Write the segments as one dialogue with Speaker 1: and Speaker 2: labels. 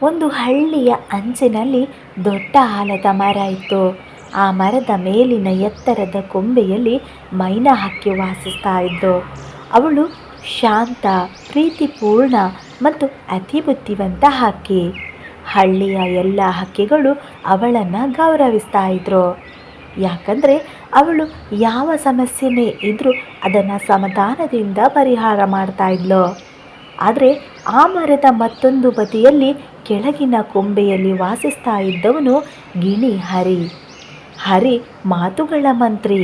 Speaker 1: ಒಂದು ಹಳ್ಳಿಯ ಅಂಚಿನಲ್ಲಿ ದೊಡ್ಡ ಆಲದ ಮರ ಇತ್ತು. ಆ ಮರದ ಮೇಲಿನ ಎತ್ತರದ ಕೊಂಬೆಯಲ್ಲಿ ಮೈನಾ ಹಕ್ಕಿ ವಾಸಿಸ್ತಾ ಇದ್ದು. ಅವಳು ಶಾಂತ, ಪ್ರೀತಿಪೂರ್ಣ ಮತ್ತು ಅತಿ ಬುದ್ಧಿವಂತ ಹಕ್ಕಿ. ಹಳ್ಳಿಯ ಎಲ್ಲ ಹಕ್ಕಿಗಳು ಅವಳನ್ನು ಗೌರವಿಸ್ತಾ ಇದ್ರು. ಯಾಕಂದರೆ ಅವಳು ಯಾವ ಸಮಸ್ಯೆನೇ ಇದ್ರೂ ಅದನ್ನು ಸಮಾಧಾನದಿಂದ ಪರಿಹಾರ ಮಾಡ್ತಾ ಇದ್ಲು. ಆದರೆ ಆ ಮರದ ಮತ್ತೊಂದು ಬದಿಯಲ್ಲಿ ಕೆಳಗಿನ ಕೊಂಬೆಯಲ್ಲಿ ವಾಸಿಸ್ತಾ ಇದ್ದವನು ಗಿಣಿ ಹರಿ. ಹರಿ ಮಾತುಗಳ ಮಂತ್ರಿ.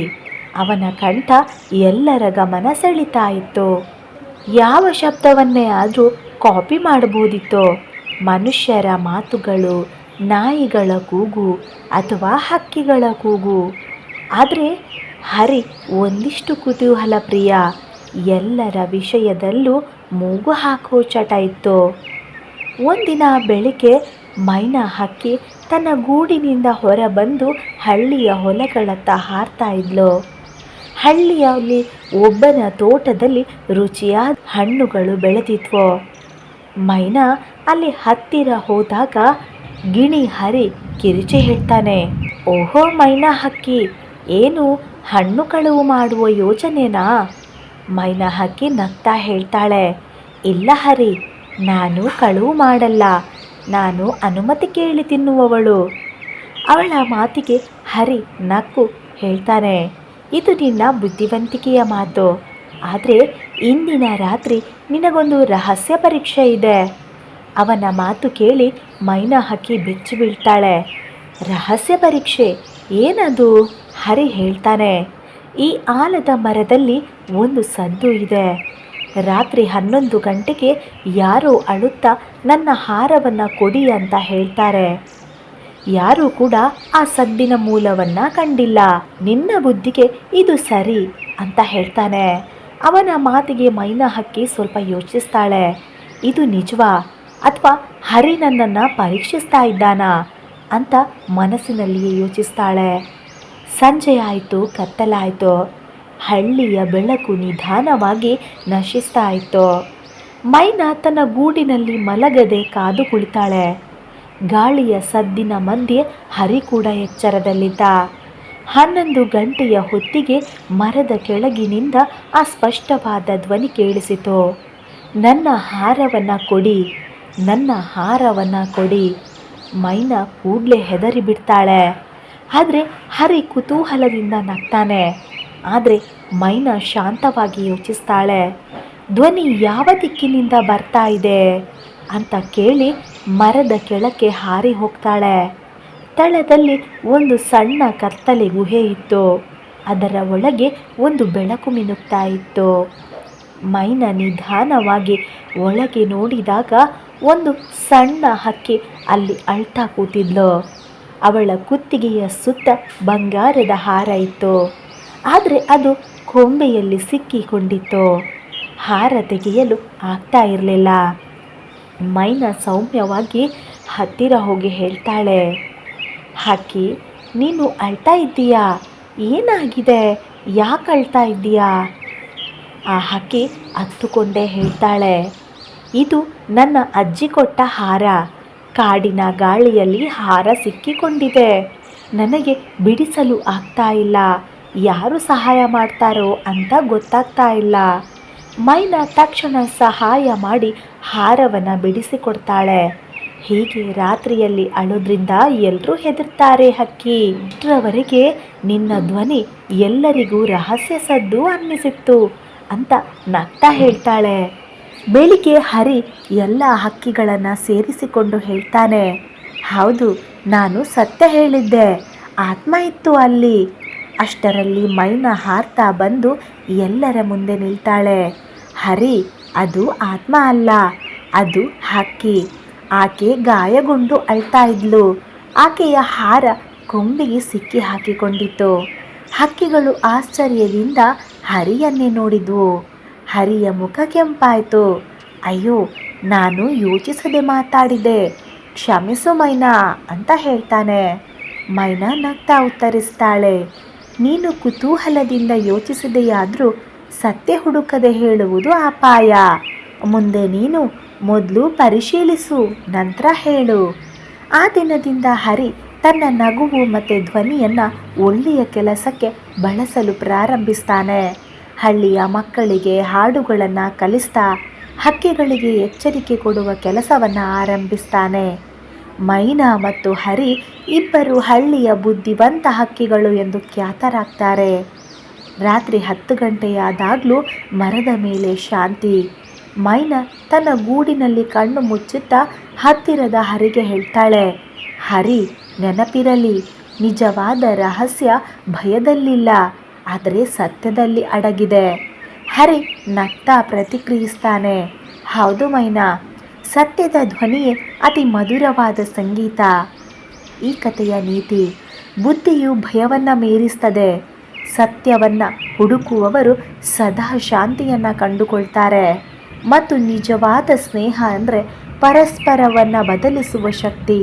Speaker 1: ಅವನ ಕಂಠ ಎಲ್ಲರ ಗಮನ ಸೆಳೀತಾ ಇತ್ತು. ಯಾವ ಶಬ್ದವನ್ನೇ ಆದರೂ ಕಾಪಿ ಮಾಡಬಹುದಿತ್ತು. ಮನುಷ್ಯರ ಮಾತುಗಳು, ನಾಯಿಗಳ ಕೂಗು ಅಥವಾ ಹಕ್ಕಿಗಳ ಕೂಗು. ಆದರೆ ಹರಿ ಒಂದಿಷ್ಟು ಕುತೂಹಲ ಪ್ರಿಯ. ಎಲ್ಲರ ವಿಷಯದಲ್ಲೂ ಮೂಗು ಹಾಕೋ ಚಟ ಇತ್ತು. ಒಂದಿನ ಬೆಳಿಗ್ಗೆ ಮೈನಾ ಹಕ್ಕಿ ತನ್ನ ಗೂಡಿನಿಂದ ಹೊರಬಂದು ಹಳ್ಳಿಯ ಹೊಲಗಳತ್ತ ಹಾರ್ತಾ ಇದ್ಲು. ಹಳ್ಳಿಯಲ್ಲಿ ಒಬ್ಬನ ತೋಟದಲ್ಲಿ ರುಚಿಯಾದ ಹಣ್ಣುಗಳು ಬೆಳೆದಿದ್ವು. ಮೈನಾ ಅಲ್ಲಿ ಹತ್ತಿರ ಹೋದಾಗ ಗಿಣಿ ಹರಿ ಕಿರುಚಿ ಹೇಳ್ತಾನೆ, ಓಹೋ ಮೈನಾ ಹಕ್ಕಿ, ಏನು ಹಣ್ಣು ಕಳುವು ಮಾಡುವ ಯೋಚನೆನಾ? ಮೈನಾ ಹಕ್ಕಿ ನಗ್ತಾ ಹೇಳ್ತಾಳೆ, ಇಲ್ಲ ಹರಿ, ನಾನು ಕಳುವು ಮಾಡಲ್ಲ, ನಾನು ಅನುಮತಿ ಕೇಳಿ ತಿನ್ನುವವಳು. ಅವಳ ಮಾತಿಗೆ ಹರಿ ನಕ್ಕು ಹೇಳ್ತಾನೆ, ಇದು ನಿನ್ನ ಬುದ್ಧಿವಂತಿಕೆಯ ಮಾತು. ಆದರೆ ಇಂದಿನ ರಾತ್ರಿ ನಿನಗೊಂದು ರಹಸ್ಯ ಪರೀಕ್ಷೆ ಇದೆ. ಅವನ ಮಾತು ಕೇಳಿ ಮೈನಾ ಹಕ್ಕಿ ಬೆಚ್ಚಿ ಬೀಳ್ತಾಳೆ. ರಹಸ್ಯ ಪರೀಕ್ಷೆ ಏನದು? ಹರಿ ಹೇಳ್ತಾನೆ, ಈ ಆಲದ ಮರದಲ್ಲಿ ಒಂದು ಸದ್ದು ಇದೆ. ರಾತ್ರಿ 11 ಗಂಟೆಗೆ ಯಾರೋ ಅಳುತ್ತಾ ನನ್ನ ಹಾರವನ್ನು ಕೊಡಿ ಅಂತ ಹೇಳ್ತಾರೆ. ಯಾರೂ ಕೂಡ ಆ ಸದ್ದಿನ ಮೂಲವನ್ನು ಕಂಡಿಲ್ಲ. ನಿನ್ನ ಬುದ್ಧಿಗೆ ಇದು ಸರಿ ಅಂತ ಹೇಳ್ತಾನೆ. ಅವನ ಮಾತಿಗೆ ಮೈನಾ ಹಕ್ಕಿ ಸ್ವಲ್ಪ ಯೋಚಿಸ್ತಾಳೆ. ಇದು ನಿಜವಾ ಅಥವಾ ಹರಿ ನನ್ನನ್ನು ಪರೀಕ್ಷಿಸ್ತಾ ಇದ್ದಾನಾ ಅಂತ ಮನಸ್ಸಿನಲ್ಲಿಯೇ ಯೋಚಿಸ್ತಾಳೆ. ಸಂಜೆ ಆಯಿತು, ಕತ್ತಲಾಯಿತು. ಹಳ್ಳಿಯ ಬೆಳಕು ನಿಧಾನವಾಗಿ ನಶಿಸ್ತಾ ಇತ್ತು. ಮೈನಾ ತನ್ನ ಗೂಡಿನಲ್ಲಿ ಮಲಗದೆ ಕಾದು ಕುಳಿತಾಳೆ. ಗಾಳಿಯ ಸದ್ದಿನ ಮಧ್ಯೆ ಹರಿ ಕೂಡ ಎಚ್ಚರದಲ್ಲಿದ್ದ. 11 ಗಂಟೆಯ ಹೊತ್ತಿಗೆ ಮರದ ಕೆಳಗಿನಿಂದ ಆ ಸ್ಪಷ್ಟವಾದ ಧ್ವನಿ ಕೇಳಿಸಿತು, ನನ್ನ ಹಾರವನ್ನು ಕೊಡಿ, ನನ್ನ ಹಾರವನ್ನು ಕೊಡಿ. ಮೈನಾ ಕೂಡಲೇ ಹೆದರಿ ಬಿಡ್ತಾಳೆ. ಆದರೆ ಹರಿ ಕುತೂಹಲದಿಂದ ನಗ್ತಾನೆ. ಆದರೆ ಮೈನಾ ಶಾಂತವಾಗಿ ಯೋಚಿಸ್ತಾಳೆ. ಧ್ವನಿ ಯಾವ ದಿಕ್ಕಿನಿಂದ ಬರ್ತಾ ಇದೆ ಅಂತ ಕೇಳಿ ಮರದ ಕೆಳಕ್ಕೆ ಹಾರಿ ಹೋಗ್ತಾಳೆ. ತಳದಲ್ಲಿ ಒಂದು ಸಣ್ಣ ಕತ್ತಲೆ ಗುಹೆ ಇತ್ತು. ಅದರ ಒಳಗೆ ಒಂದು ಬೆಳಕು ಮಿನುಗ್ತಾ ಇತ್ತು. ಮೈನಾ ನಿಧಾನವಾಗಿ ಒಳಗೆ ನೋಡಿದಾಗ ಒಂದು ಸಣ್ಣ ಹಕ್ಕಿ ಅಲ್ಲಿ ಅಳ್ತಾ ಕೂತಿದ್ಲು. ಅವಳ ಕುತ್ತಿಗೆಯ ಸುತ್ತ ಬಂಗಾರದ ಹಾರ ಇತ್ತು. ಆದರೆ ಅದು ಕೊಂಬೆಯಲ್ಲಿ ಸಿಕ್ಕಿಕೊಂಡಿತ್ತು. ಹಾರ ತೆಗೆಯಲು ಆಗ್ತಾ ಇರಲಿಲ್ಲ. ಮೈನಾ ಸೌಮ್ಯವಾಗಿ ಹತ್ತಿರ ಹೋಗಿ ಹೇಳ್ತಾಳೆ, ಹಕ್ಕಿ, ನೀನು ಅಳ್ತಾ ಇದ್ದೀಯಾ? ಏನಾಗಿದೆ? ಯಾಕೆ ಅಳ್ತಾ ಇದ್ದೀಯಾ? ಆ ಹಕ್ಕಿ ಹತ್ತುಕೊಂಡೇ ಹೇಳ್ತಾಳೆ, ಇದು ನನ್ನ ಅಜ್ಜಿ ಕೊಟ್ಟ ಹಾರ. ಕಾಡಿನ ಗಾಳಿಯಲ್ಲಿ ಹಾರ ಸಿಕ್ಕಿಕೊಂಡಿದೆ. ನನಗೆ ಬಿಡಿಸಲು ಆಗ್ತಾ ಇಲ್ಲ. ಯಾರು ಸಹಾಯ ಮಾಡ್ತಾರೋ ಅಂತ ಗೊತ್ತಾಗ್ತಾ ಇಲ್ಲ. ಮೈನಾ ತಕ್ಷಣ ಸಹಾಯ ಮಾಡಿ ಹಾರವನ್ನು ಬಿಡಿಸಿಕೊಡ್ತಾಳೆ. ಹೀಗೆ ರಾತ್ರಿಯಲ್ಲಿ ಅಳೋದ್ರಿಂದ ಎಲ್ಲರೂ ಹೆದರ್ತಾರೆ ಹಕ್ಕಿ. ಇಷ್ಟರವರೆಗೆ ನಿನ್ನ ಧ್ವನಿ ಎಲ್ಲರಿಗೂ ರಹಸ್ಯ ಸದ್ದು ಅನ್ನಿಸಿತ್ತು ಅಂತ ನಗ್ತಾ ಹೇಳ್ತಾಳೆ. ಬೆಳಿಗ್ಗೆ ಹರಿ ಎಲ್ಲ ಹಕ್ಕಿಗಳನ್ನು ಸೇರಿಸಿಕೊಂಡು ಹೇಳ್ತಾನೆ, ಹೌದು, ನಾನು ಸತ್ಯ ಹೇಳಿದ್ದೆ, ಆತ್ಮ ಇತ್ತು ಅಲ್ಲಿ. ಅಷ್ಟರಲ್ಲಿ ಮೈನಾ ಹಾರ್ತಾ ಬಂದು ಎಲ್ಲರ ಮುಂದೆ ನಿಲ್ತಾಳೆ. ಹರಿ, ಅದು ಆತ್ಮ ಅಲ್ಲ, ಅದು ಹಕ್ಕಿ. ಆಕೆ ಗಾಯಗೊಂಡು ಅಳ್ತಾ ಇದ್ಲು. ಆಕೆಯ ಹಾರ ಕೊಂಬಿಗೆ ಸಿಕ್ಕಿ ಹಾಕಿಕೊಂಡಿತ್ತು. ಹಕ್ಕಿಗಳು ಆಶ್ಚರ್ಯದಿಂದ ಹರಿಯನ್ನೇ ನೋಡಿದ್ವು. ಹರಿಯ ಮುಖ ಕೆಂಪಾಯಿತು. ಅಯ್ಯೋ, ನಾನು ಯೋಚಿಸದೆ ಮಾತಾಡಿದೆ, ಕ್ಷಮಿಸು ಮೈನಾ ಅಂತ ಹೇಳ್ತಾನೆ. ಮೈನಾ ನಗ್ತಾ ಉತ್ತರಿಸ್ತಾಳೆ, ನೀನು ಕುತೂಹಲದಿಂದ ಯೋಚಿಸಿದೆಯಾದರೂ ಸತ್ಯ ಹುಡುಕದೆ ಹೇಳುವುದು ಅಪಾಯ. ಮುಂದೆ ನೀನು ಮೊದಲು ಪರಿಶೀಲಿಸು, ನಂತರ ಹೇಳು. ಆ ದಿನದಿಂದ ಹರಿ ತನ್ನ ನಗುವು ಮತ್ತು ಧ್ವನಿಯನ್ನು ಒಳ್ಳೆಯ ಕೆಲಸಕ್ಕೆ ಬಳಸಲು ಪ್ರಾರಂಭಿಸ್ತಾನೆ. ಹಳ್ಳಿಯ ಮಕ್ಕಳಿಗೆ ಹಾಡುಗಳನ್ನು ಕಲಿಸ್ತಾ ಹಕ್ಕಿಗಳಿಗೆ ಎಚ್ಚರಿಕೆ ಕೊಡುವ ಕೆಲಸವನ್ನು ಆರಂಭಿಸ್ತಾನೆ. ಮೈನಾ ಮತ್ತು ಹರಿ ಇಬ್ಬರು ಹಳ್ಳಿಯ ಬುದ್ಧಿವಂತ ಹಕ್ಕಿಗಳು ಎಂದು ಖ್ಯಾತರಾಗ್ತಾರೆ. ರಾತ್ರಿ 10 ಗಂಟೆಯಾದಾಗಲೂ ಮರದ ಮೇಲೆ ಶಾಂತಿ. ಮೈನಾ ತನ್ನ ಗೂಡಿನಲ್ಲಿ ಕಣ್ಣು ಮುಚ್ಚುತ್ತಾ ಹತ್ತಿರದ ಹರಿಗೆ ಹೇಳ್ತಾಳೆ, ಹರಿ, ನೆನಪಿರಲಿ, ನಿಜವಾದ ರಹಸ್ಯ ಭಯದಲ್ಲಿಲ್ಲ, ಆದರೆ ಸತ್ಯದಲ್ಲಿ ಅಡಗಿದೆ. ಹರಿ ನಗ್ತಾ ಪ್ರತಿಕ್ರಿಯಿಸ್ತಾನೆ, ಹೌದು ಮೈನಾ, ಸತ್ಯದ ಧ್ವನಿಯೇ ಅತಿ ಮಧುರವಾದ ಸಂಗೀತ. ಈ ಕಥೆಯ ನೀತಿ: ಬುದ್ಧಿಯು ಭಯವನ್ನು ಮೀರಿಸ್ತದೆ. ಸತ್ಯವನ್ನು ಹುಡುಕುವವರು ಸದಾ ಶಾಂತಿಯನ್ನು ಕಂಡುಕೊಳ್ತಾರೆ. ಮತ್ತು ನಿಜವಾದ ಸ್ನೇಹ ಅಂದರೆ ಪರಸ್ಪರವನ್ನು ಬದಲಿಸುವ ಶಕ್ತಿ.